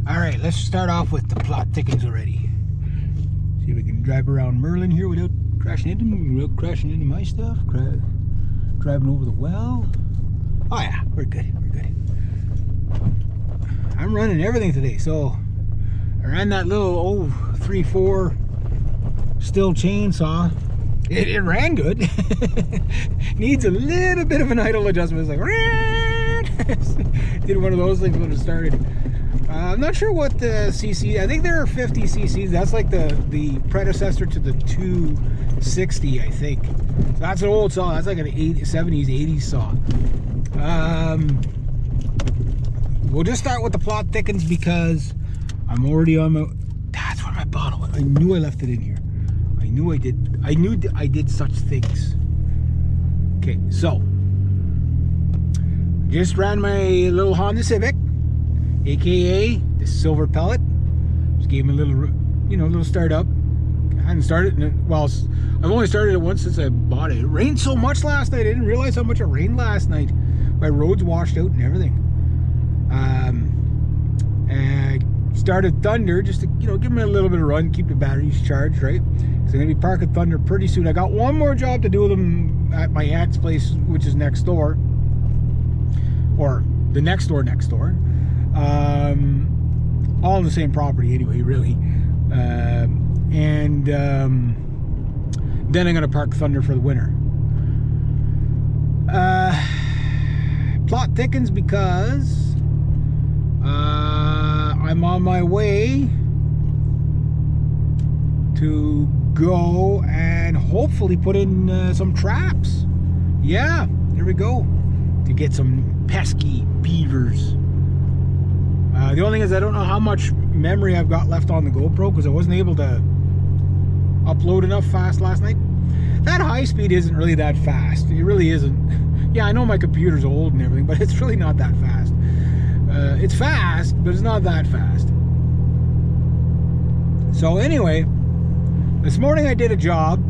Alright, let's start off with the plot thickens already. See if we can drive around Merlin here without crashing into my stuff. Driving over the well. Oh yeah, we're good, we're good. I'm running everything today, so I ran that little 3-4 Stihl chainsaw. It ran good. Needs a little bit of an idle adjustment. It's like did one of those things when it started. I'm not sure what the cc. I think there are 50 cc's. That's like the predecessor to the 260, I think. So that's an old saw. That's like an 70s, 80s saw. We'll just start with the plot thickens because I'm already on my. That's where my bottle went. I knew I left it in here. I knew I did. I did such things. Okay, so just ran my little Honda Civic, aka the silver pellet. Just gave him a little, little start up. I hadn't started it. Well, I've only started it once since I bought it. It rained so much last night. I didn't realize how much it rained last night. My roads washed out and everything. And started Thunder just to give him a little bit of run, keep the batteries charged, right? So I'm gonna be parking Thunder pretty soon. I got one more job to do with them at my aunt's place, which is next door, or the next door. All on the same property anyway, really. And then I'm gonna park Thunder for the winter. Plot thickens because I'm on my way to go and hopefully put in some traps. Yeah, there we go. To get some pesky beavers. The only thing is I don't know how much memory I've got left on the GoPro because I wasn't able to upload enough fast last night. That high speed isn't really that fast. It really isn't. Yeah, I know my computer's old and everything, but it's really not that fast. It's fast, but it's not that fast. So anyway, this morning I did a job.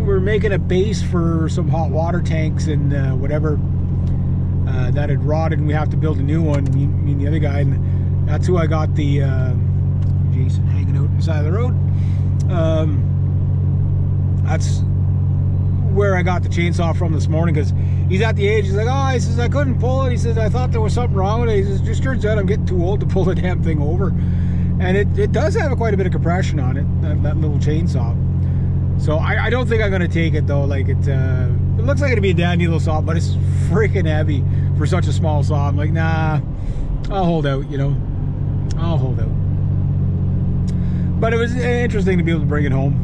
We're making a base for some hot water tanks and whatever that had rotted, and we have to build a new one, me and the other guy, and that's who I got the Jason hanging out inside of the road. That's where I got the chainsaw from this morning, because he's at the age, he's like, oh, he says, I couldn't pull it. He says, I thought there was something wrong with it. He says, just turns out I'm getting too old to pull the damn thing over. And it does have quite a bit of compression on it, that little chainsaw. So I don't think I'm going to take it, though. Like, it looks like it'd be a dandy little saw, but it's freaking heavy for such a small saw. I'm like, nah, I'll hold out, I'll hold out. But it was interesting to be able to bring it home.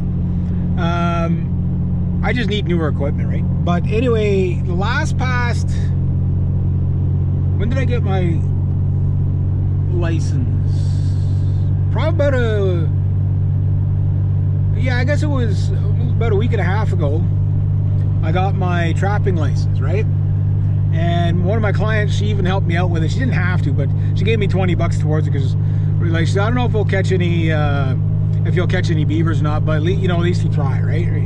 I just need newer equipment, right? But anyway, the last past, when did I get my license? Probably about I guess it was about a week and a half ago. I got my trapping license, right? And one of my clients, she even helped me out with it. She didn't have to, but she gave me 20 bucks towards it because, like, she said, I don't know if we'll catch any, if you'll catch any beavers or not, but at least, at least you try, right? Or,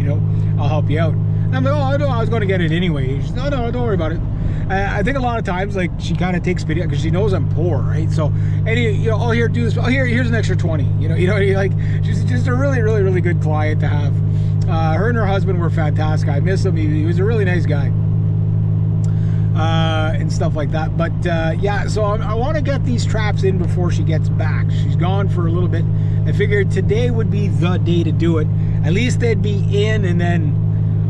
I'll help you out. And I'm like, oh, I know I was going to get it anyway. She said, no, don't worry about it. I think a lot of times, like, she kind of takes pity because she knows I'm poor, right? So, oh, here, do this. Oh, here's an extra 20. Like, she's just a really, really, really good client to have. Her and her husband were fantastic. I miss him. He was a really nice guy. And stuff like that. But yeah, so I want to get these traps in before she gets back. She's gone for a little bit. I figured today would be the day to do it. At least they'd be in, and then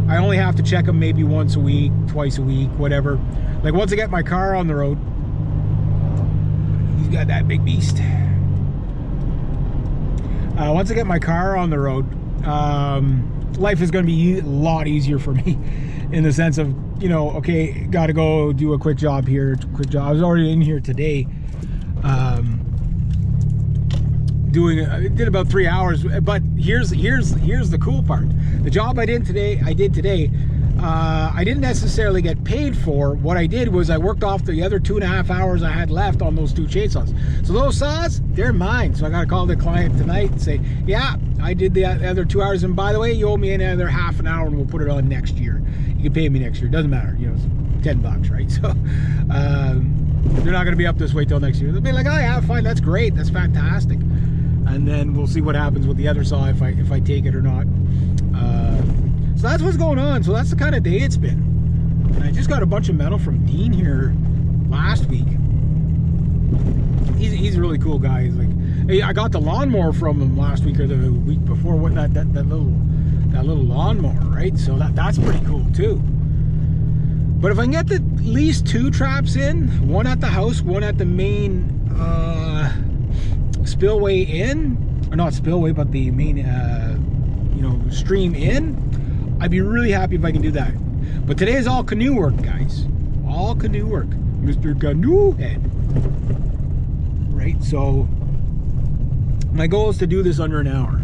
I only have to check them maybe once a week, twice a week, whatever. Like, once I get my car on the road, he's got that big beast. Once I get my car on the road, life is going to be a lot easier for me in the sense of, okay, got to go do a quick job here, quick job. I was already in here today, I did about 3 hours, but here's the cool part. The job I did today, I didn't necessarily get paid for. What I did was I worked off the other 2.5 hours I had left on those 2 chainsaws. So those saws, they're mine. So I got to call the client tonight and say, yeah, I did the other 2 hours, and by the way, you owe me another half an hour and we'll put it on next year. You can pay me next year, doesn't matter, 10 bucks, right? So they're not going to be up this way till next year. They'll be like, oh yeah, fine, that's great, that's fantastic. And then we'll see what happens with the other saw if I take it or not. So that's what's going on. So that's the kind of day it's been. And I just got a bunch of metal from Dean here last week. He's a really cool guy. He's like, hey, I got the lawnmower from him last week or the week before. What that little lawnmower, right? So that's pretty cool too. But if I can get at least 2 traps in, one at the house, one at the main spillway in, or not spillway, but the main you know, stream in, I'd be really happy if I can do that. But today is all canoe work, guys. All canoe work. Mr. Canoe Head. Right, so my goal is to do this under an hour.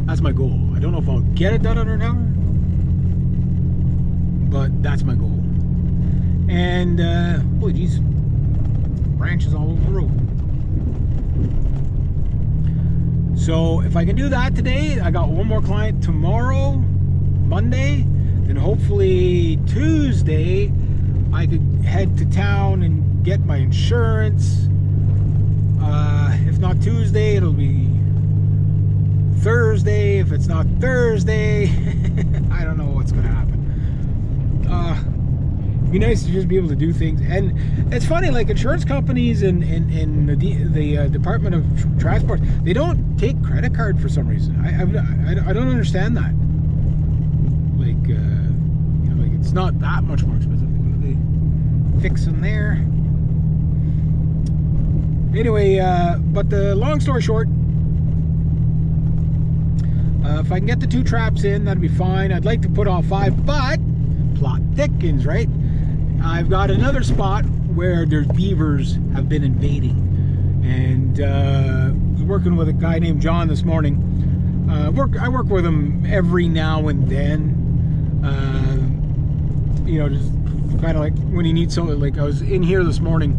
That's my goal. I don't know if I'll get it done under an hour, but that's my goal. And holy jeez, branches all over the road. So if I can do that today, I got one more client tomorrow, Monday, then hopefully Tuesday I could head to town and get my insurance. If not Tuesday, it'll be Thursday. If it's not Thursday, I don't know what's gonna happen. Be nice to just be able to do things. And it's funny, like insurance companies and the Department of Transport, they don't take credit card for some reason. I don't understand that. Like you know, like it's not that much more expensive. What are they fixing there? Anyway, but the long story short, if I can get the 2 traps in, that'd be fine. I'd like to put all 5, but plot thickens, right? I've got another spot where there's beavers have been invading, and I was working with a guy named John this morning. I work with him every now and then. You know, just kind of like when he needs something. Like I was in here this morning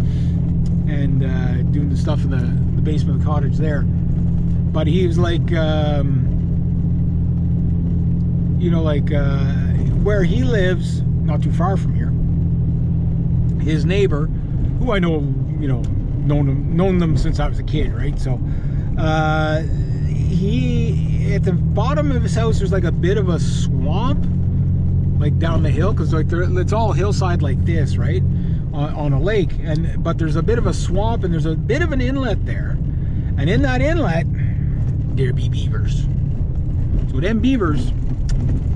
and doing the stuff in the basement of the cottage there, but he was like, you know, like where he lives, not too far from here, his neighbor, who I know, you know, known them since I was a kid, right? So he, at the bottom of his house, there's like a bit of a swamp, like down the hill, because like it's all hillside like this, right, on a lake, but there's a bit of a swamp and there's a bit of an inlet there, and in that inlet there be beavers. So them beavers,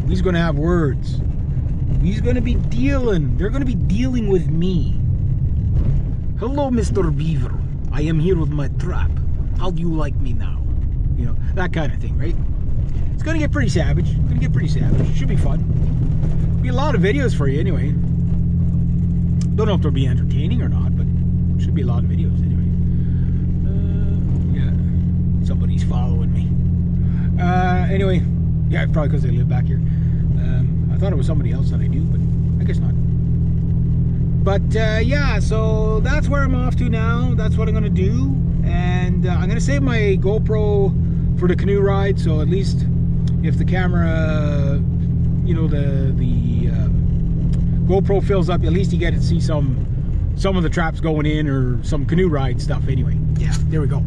we's gonna have words. We's gonna be dealing. They're gonna be dealing with me. Hello, Mr. Beaver. I am here with my trap. How do you like me now? You know, that kind of thing, right? It's gonna get pretty savage. It's gonna get pretty savage. Should be fun. Be a lot of videos for you anyway. Don't know if they'll be entertaining or not, but should be a lot of videos anyway. Yeah, somebody's following me. Anyway, yeah, probably because they live back here. I thought it was somebody else that I knew, but I guess not. But yeah, so that's where I'm off to now. That's what I'm gonna do, and I'm gonna save my GoPro for the canoe ride. So at least if the camera, you know, the GoPro fills up, at least you get to see some of the traps going in or some canoe ride stuff. Anyway, yeah, there we go.